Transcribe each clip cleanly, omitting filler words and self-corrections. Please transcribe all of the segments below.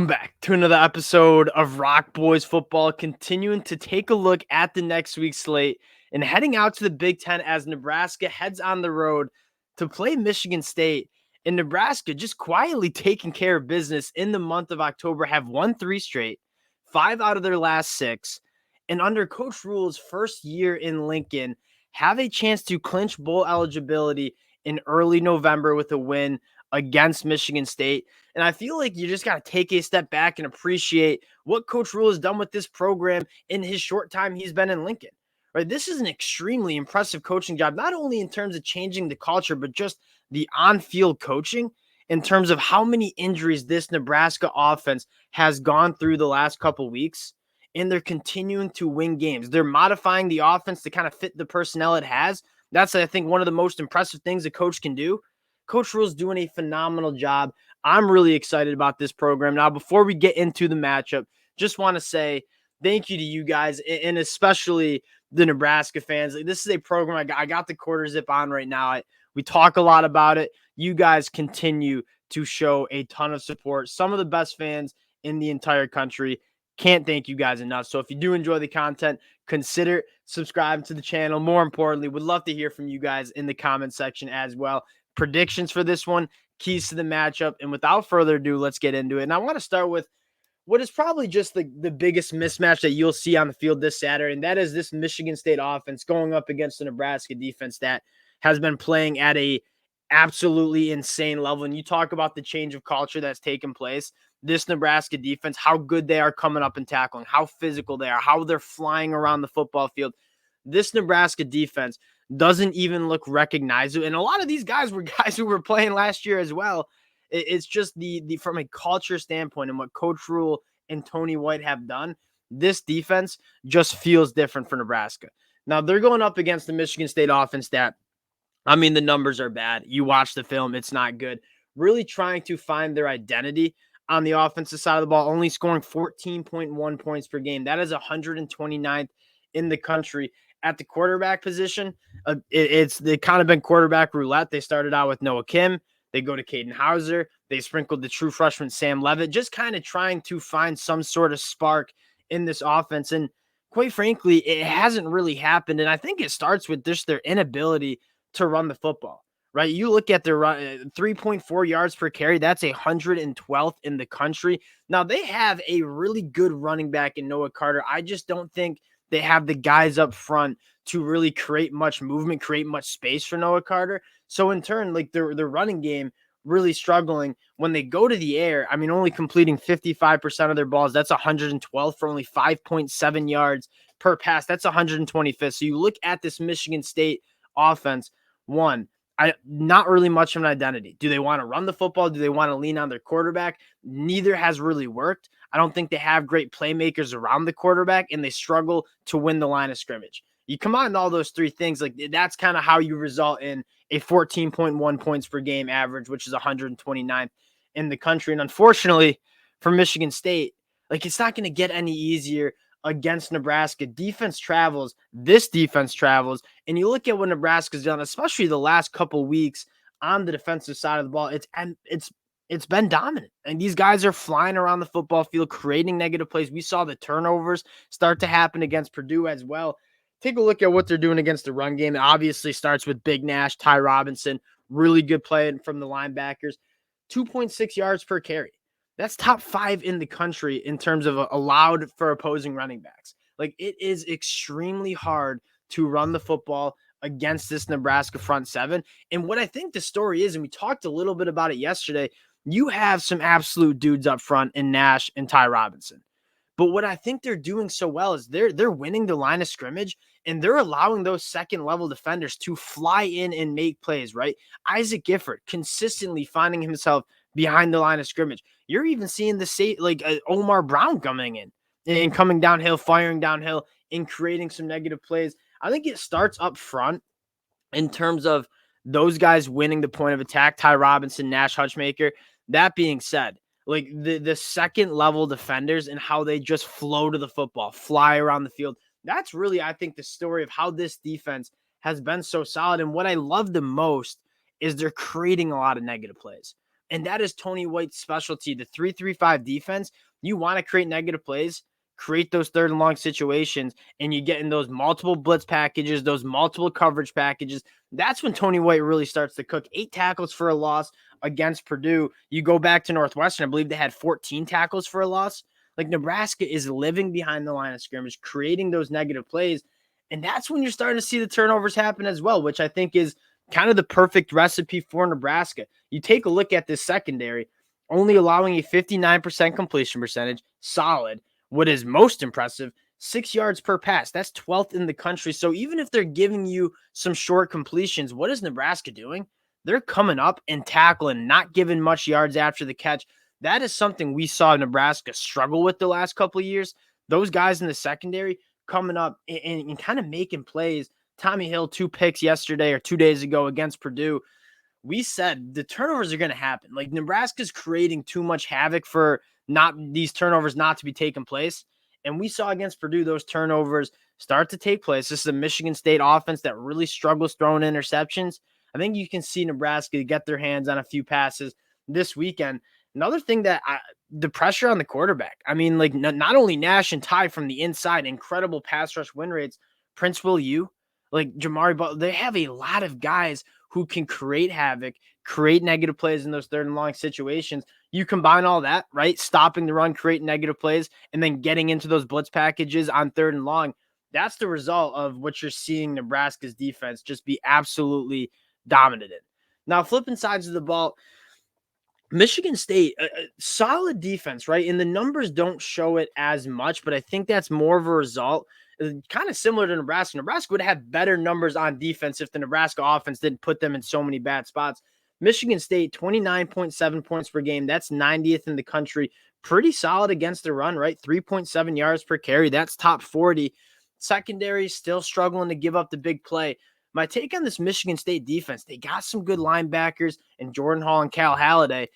Welcome back to another episode of Rock Boys Football, continuing to take a look at the next week's slate and heading out to the Big Ten as Nebraska heads on the road to play Michigan State. And Nebraska just quietly taking care of business in the month of October, have won 3 straight, 5 out of their last 6, and under Coach Rhule's first year in Lincoln, have a chance to clinch bowl eligibility in early November with a win against Michigan State. And I feel like you just got to take a step back and appreciate what Coach Rhule has done with this program in his short time he's been in Lincoln. Right? This is an extremely impressive coaching job, not only in terms of changing the culture, but just the on-field coaching in terms of how many injuries this Nebraska offense has gone through the last couple weeks. And they're continuing to win games. They're modifying the offense to kind of fit the personnel it has. That's, I think, one of the most impressive things a coach can do. Coach Rhule's doing a phenomenal job. I'm really excited about this program. Now, before we get into the matchup, just want to say thank you to you guys, and especially the Nebraska fans. This is a program I got the quarter zip on right now. We talk a lot about it. You guys continue to show a ton of support. Some of the best fans in the entire country. Can't thank you guys enough. So if you do enjoy the content, consider subscribing to the channel. More importantly, would love to hear from you guys in the comment section as well. Predictions for this one, keys to the matchup. And without further ado, let's get into it. And I want to start with what is probably just the biggest mismatch that you'll see on the field this Saturday, and that is this Michigan State offense going up against the Nebraska defense that has been playing at a absolutely insane level. And you talk about the change of culture that's taken place. This Nebraska defense, how good they are coming up and tackling, how physical they are, how they're flying around the football field. This Nebraska defense doesn't even look recognizable. And a lot of these guys were guys who were playing last year as well. It's just the from a culture standpoint and what Coach Rhule and Tony White have done, this defense just feels different for Nebraska. Now, they're going up against the Michigan State offense that, I mean, the numbers are bad. You watch the film, it's not good. Really trying to find their identity on the offensive side of the ball, only scoring 14.1 points per game. That is 129th in the country. At the quarterback position, they kind of been quarterback roulette. They started out with Noah Kim. They go to Caden Hauser. They sprinkled the true freshman Sam Levitt, just kind of trying to find some sort of spark in this offense. And quite frankly, it hasn't really happened. And I think it starts with just their inability to run the football, right? You look at their run, 3.4 yards per carry. That's 112th in the country. Now, they have a really good running back in Noah Carter. I just don't think they have the guys up front to really create much movement, create much space for Noah Carter. So in turn, like their running game really struggling when they go to the air. I mean, only completing 55% of their balls. That's 112th for only 5.7 yards per pass. That's 125th. So you look at this Michigan State offense, not really much of an identity. Do they want to run the football? Do they want to lean on their quarterback? Neither has really worked. I don't think they have great playmakers around the quarterback, and they struggle to win the line of scrimmage. You combine all those three things, like that's kind of how you result in a 14.1 points per game average, which is 129th in the country. And unfortunately for Michigan State, like it's not going to get any easier against Nebraska. This defense travels, and you look at what Nebraska's done, especially the last couple weeks on the defensive side of the ball. It's been dominant, and these guys are flying around the football field, creating negative plays. We saw the turnovers start to happen against Purdue as well. Take a look at what they're doing against the run game. It obviously starts with Big Nash, Ty Robinson, really good play from the linebackers, 2.6 yards per carry. That's top 5 in the country in terms of allowed for opposing running backs. Like, it is extremely hard to run the football against this Nebraska front seven. And what I think the story is, and we talked a little bit about it yesterday, you have some absolute dudes up front in Nash and Ty Robinson. But what I think they're doing so well is they're winning the line of scrimmage, and they're allowing those second-level defenders to fly in and make plays, right? Isaac Gifford consistently finding himself behind the line of scrimmage. You're even seeing Omar Brown coming in and coming downhill, firing downhill, and creating some negative plays. I think it starts up front in terms of those guys winning the point of attack, Ty Robinson, Nash, Hutchmaker. That being said, like the second level defenders and how they just flow to the football, fly around the field. That's really, I think, the story of how this defense has been so solid. And what I love the most is they're creating a lot of negative plays. And that is Tony White's specialty. The 3-3-5 defense, you want to create negative plays, create those third and long situations, and you get in those multiple blitz packages, those multiple coverage packages. That's when Tony White really starts to cook. 8 tackles for a loss against Purdue. You go back to Northwestern, I believe they had 14 tackles for a loss. Like, Nebraska is living behind the line of scrimmage, creating those negative plays. And that's when you're starting to see the turnovers happen as well, which I think is kind of the perfect recipe for Nebraska. You take a look at this secondary, only allowing a 59% completion percentage, solid. What is most impressive, 6 yards per pass. That's 12th in the country. So even if they're giving you some short completions, what is Nebraska doing? They're coming up and tackling, not giving much yards after the catch. That is something we saw Nebraska struggle with the last couple of years. Those guys in the secondary coming up and kind of making plays. Tommy Hill, 2 picks yesterday or 2 days ago against Purdue. We said the turnovers are going to happen. Like, Nebraska's creating too much havoc for not these turnovers not to be taking place. And we saw against Purdue those turnovers start to take place. This is a Michigan State offense that really struggles throwing interceptions. I think you can see Nebraska get their hands on a few passes this weekend. Another thing the pressure on the quarterback. I mean, like, not only Nash and Ty from the inside, incredible pass rush win rates, Prince Will U, like Jamari Butler, they have a lot of guys who can create havoc, create negative plays in those third and long situations. You combine all that, right? Stopping the run, creating negative plays, and then getting into those blitz packages on third and long. That's the result of what you're seeing Nebraska's defense just be absolutely dominant in. Now, flipping sides of the ball, Michigan State, a solid defense, right? And the numbers don't show it as much, but I think that's more of a result, kind of similar to Nebraska. Nebraska would have better numbers on defense if the Nebraska offense didn't put them in so many bad spots. Michigan State, 29.7 points per game. That's 90th in the country. Pretty solid against the run, right? 3.7 yards per carry. That's top 40. Secondary still struggling to give up the big play. My take on this Michigan State defense, they got some good linebackers in Jordan Hall and Cal Halliday.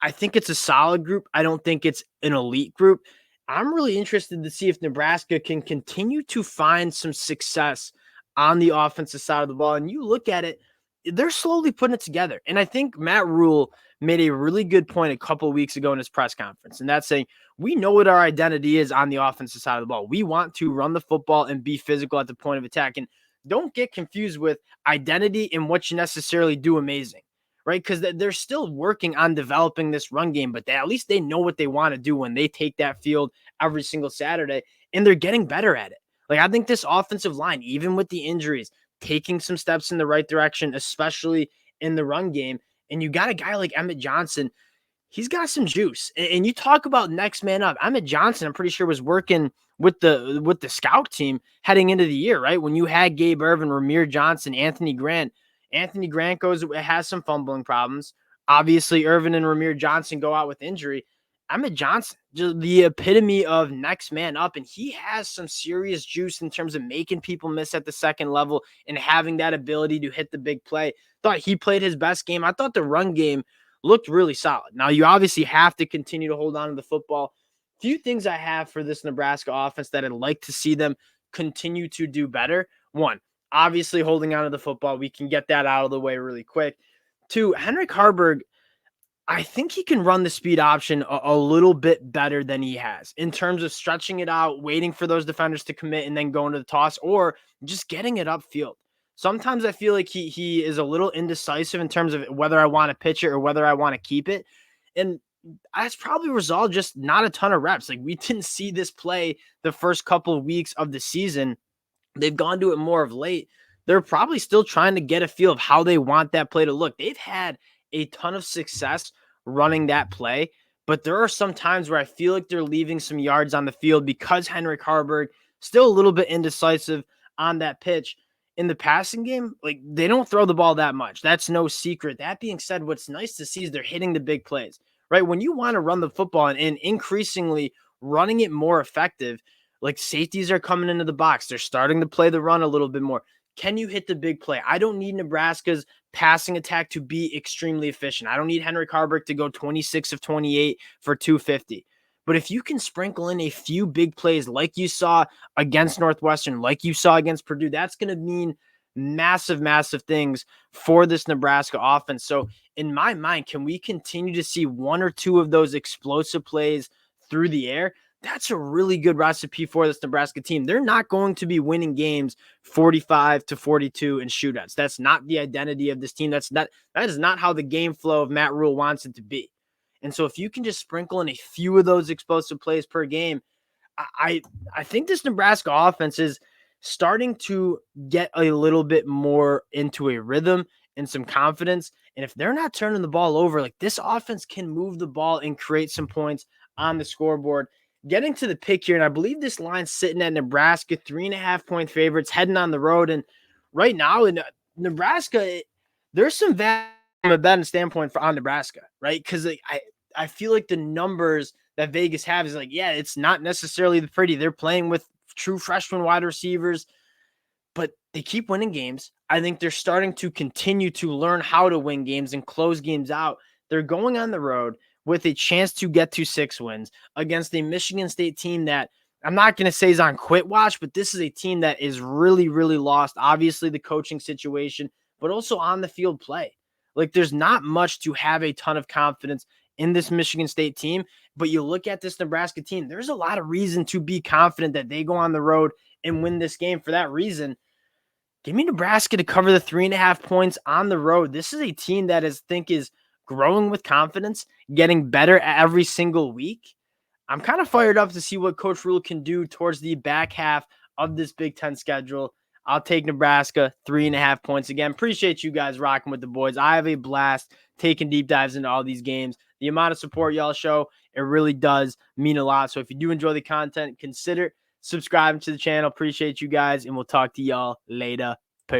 I think it's a solid group. I don't think it's an elite group. I'm really interested to see if Nebraska can continue to find some success on the offensive side of the ball. And you look at it, they're slowly putting it together. And I think Matt Rhule made a really good point a couple of weeks ago in his press conference. And that's saying, we know what our identity is on the offensive side of the ball. We want to run the football and be physical at the point of attack. And don't get confused with identity and what you necessarily do amazing, right? Because they're still working on developing this run game, but at least they know what they want to do when they take that field every single Saturday, and they're getting better at it. Like, I think this offensive line, even with the injuries, taking some steps in the right direction, especially in the run game. And you got a guy like Emmett Johnson. He's got some juice. And you talk about next man up. Emmett Johnson, I'm pretty sure, was working with the scout team heading into the year, right? When you had Gabe Irvin, Ramir Johnson, Anthony Grant. Anthony Grant has some fumbling problems. Obviously, Irvin and Ramir Johnson go out with injury. Emmett Johnson, just the epitome of next man up, and he has some serious juice in terms of making people miss at the second level and having that ability to hit the big play. Thought he played his best game. I thought the run game looked really solid. Now, you obviously have to continue to hold on to the football. Few things I have for this Nebraska offense that I'd like to see them continue to do better. One, obviously holding on to the football. We can get that out of the way really quick. Two, Henrik Harburg, I think he can run the speed option a little bit better than he has in terms of stretching it out, waiting for those defenders to commit and then going to the toss, or just getting it upfield. Sometimes I feel like he is a little indecisive in terms of whether I want to pitch it or whether I want to keep it. And that's probably resolved just not a ton of reps. Like, we didn't see this play the first couple of weeks of the season. They've gone to it more of late. They're probably still trying to get a feel of how they want that play to look. They've had a ton of success running that play, but there are some times where I feel like they're leaving some yards on the field because Henrik Harburg still a little bit indecisive on that pitch. In the passing game, like, they don't throw the ball that much. That's no secret. That being said, what's nice to see is they're hitting the big plays, right? When you want to run the football and increasingly running it more effective, like, safeties are coming into the box. They're starting to play the run a little bit more. Can you hit the big play? I don't need Nebraska's passing attack to be extremely efficient. I don't need Henrik Harburg to go 26 of 28 for 250. But if you can sprinkle in a few big plays like you saw against Northwestern, like you saw against Purdue, that's going to mean massive, massive things for this Nebraska offense. So in my mind, can we continue to see one or two of those explosive plays through the air? That's a really good recipe for this Nebraska team. They're not going to be winning games 45-42 in shootouts. That's not the identity of this team. That is not how the game flow of Matt Rhule wants it to be. And so if you can just sprinkle in a few of those explosive plays per game, I think this Nebraska offense is starting to get a little bit more into a rhythm and some confidence. And if they're not turning the ball over, like, this offense can move the ball and create some points on the scoreboard. Getting to the pick here, and I believe this line's sitting at Nebraska 3.5-point favorites heading on the road. And right now in Nebraska, there's some value from a betting standpoint on Nebraska, right? Because I feel like the numbers that Vegas have is like, yeah, it's not necessarily the pretty. They're playing with true freshman wide receivers, but they keep winning games. I think they're starting to continue to learn how to win games and close games out. They're going on the road with a chance to get to 6 wins against a Michigan State team that I'm not going to say is on quit watch, but this is a team that is really, really lost. Obviously, the coaching situation, but also on the field play. Like, there's not much to have a ton of confidence in this Michigan State team, but you look at this Nebraska team, there's a lot of reason to be confident that they go on the road and win this game. For that reason, give me Nebraska to cover the 3.5 points on the road. This is a team that is growing with confidence, getting better every single week. I'm kind of fired up to see what Coach Rhule can do towards the back half of this Big Ten schedule. I'll take Nebraska 3.5 points again. Appreciate you guys rocking with the boys. I have a blast taking deep dives into all these games. The amount of support y'all show, it really does mean a lot. So if you do enjoy the content, consider subscribing to the channel. Appreciate you guys, and we'll talk to y'all later.